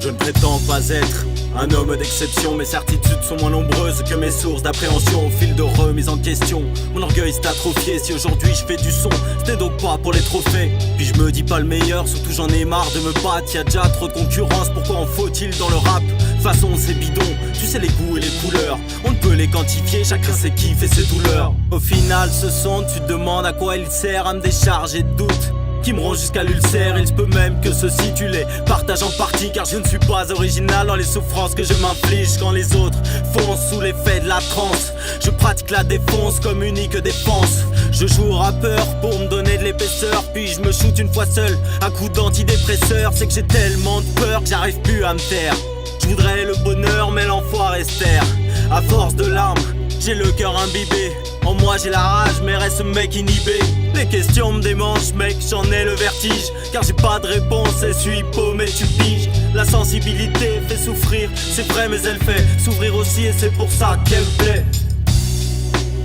Je ne prétends pas être un homme d'exception. Mes certitudes sont moins nombreuses que mes sources d'appréhension. Au fil de remise en question, mon orgueil s'est atrophié. Si aujourd'hui je fais du son, c'était donc pas pour les trophées. Puis je me dis pas le meilleur, surtout j'en ai marre de me battre. Y'a déjà trop de concurrence, pourquoi en faut-il dans le rap? De toute façon c'est bidon, tu sais les goûts et les couleurs. On ne peut les quantifier, chacun ses kiffs et ses douleurs. Au final ce son, tu te demandes à quoi il sert, à me décharger de doutes qui me rend jusqu'à l'ulcère. Il se peut même que ceux-ci tu les partages en partie, car je ne suis pas original dans les souffrances que je m'inflige quand les autres foncent sous l'effet de la transe. Je pratique la défonce comme unique défense. Je joue au rappeur pour me donner de l'épaisseur, puis je me shoot une fois seul à coups d'antidépresseur. C'est que j'ai tellement de peur que j'arrive plus à me taire. Je voudrais le bonheur mais l'enfoiré se terre. À force de larmes, j'ai le cœur imbibé. En moi j'ai la rage mais reste mec inhibé. Les questions me démangent mec, j'en ai le vertige. Car j'ai pas de réponse et suis paumé, tu piges. La sensibilité fait souffrir, c'est vrai mais elle fait s'ouvrir aussi. Et c'est pour ça qu'elle me plaît.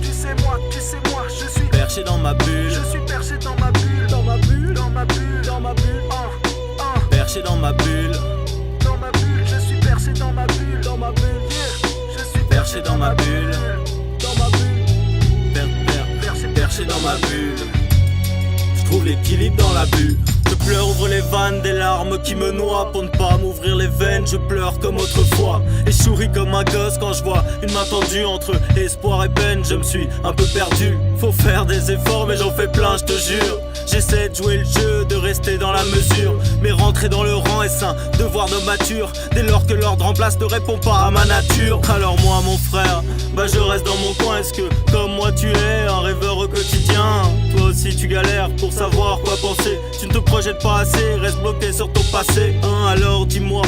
Tu sais moi, je suis perché dans ma bulle. Je suis perché dans ma bulle, dans ma bulle, dans ma bulle, dans ma bulle. Perché dans ma bulle. Dans ma bulle, je suis perché dans ma bulle, dans ma bulle. Yeah. Je suis perché dans ma bulle. Dans ma bulle. Perché dans ma bulle. Je trouve l'équilibre dans la bulle. Je pleure, ouvre les vannes, des larmes qui me noient. Pour ne pas m'ouvrir les veines, je pleure comme autrefois. Et je souris comme un gosse quand je vois une main tendue. Entre espoir et peine, je me suis un peu perdu. Faut faire des efforts mais j'en fais plein, je te jure. J'essaie de jouer le jeu, de rester dans la mesure. Mais rentrer dans le rang est un devoir de mature. Dès lors que l'ordre en place ne répond pas à ma nature. Alors moi mon frère, bah je reste dans mon coin. Est-ce que comme moi tu es un rêveur au quotidien? Toi aussi tu galères pour savoir quoi penser. Tu ne te projettes pas assez, reste bloqué sur ton passé. Alors dis-moi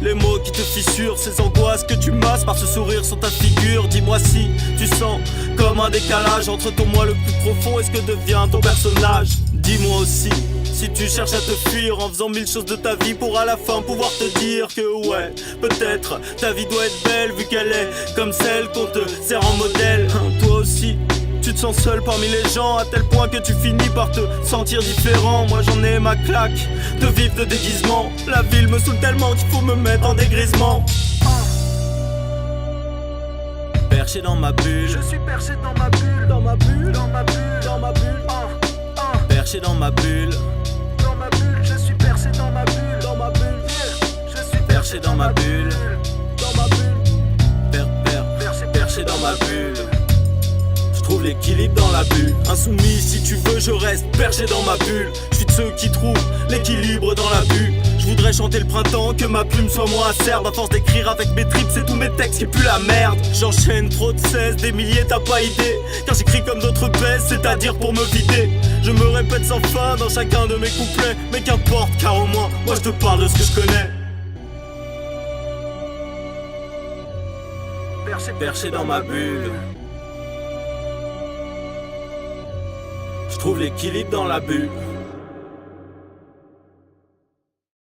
les mots qui te fissurent, ces angoisses que tu masses par ce sourire sur ta figure. Dis-moi si tu sens comme un décalage entre ton moi le plus profond et ce que devient ton personnage. Dis-moi aussi si tu cherches à te fuir en faisant mille choses de ta vie pour à la fin pouvoir te dire que ouais, peut-être ta vie doit être belle vu qu'elle est comme celle qu'on te sert en modèle. Toi aussi tu te sens seul parmi les gens à tel point que tu finis par te sentir différent. Moi j'en ai ma claque de vivre de déguisement. La ville me saoule tellement qu'il faut me mettre en dégrisement. Perché dans ma bulle. Je suis perché dans ma bulle, dans ma bulle, dans ma bulle, dans ma bulle. Perché dans ma bulle. Dans ma bulle, je suis perché dans ma bulle, dans ma bulle. Je suis perché dans ma bulle. Dans ma bulle. Perché dans ma bulle. Je trouve l'équilibre dans la bulle. Insoumis si tu veux, je reste perché dans ma bulle. Je suis de ceux qui trouvent l'équilibre dans la bulle. Je voudrais chanter le printemps, que ma plume soit moins acerbe. À force d'écrire avec mes tripes, c'est tous mes textes qui puent la merde. J'enchaîne trop de 16, des milliers, t'as pas idée. Car j'écris comme d'autres baisses, c'est-à-dire pour me vider. Je me répète sans fin dans chacun de mes couplets. Mais qu'importe, car au moins, moi je te parle de ce que je connais. Perché dans ma bulle. Je trouve l'équilibre dans la bulle.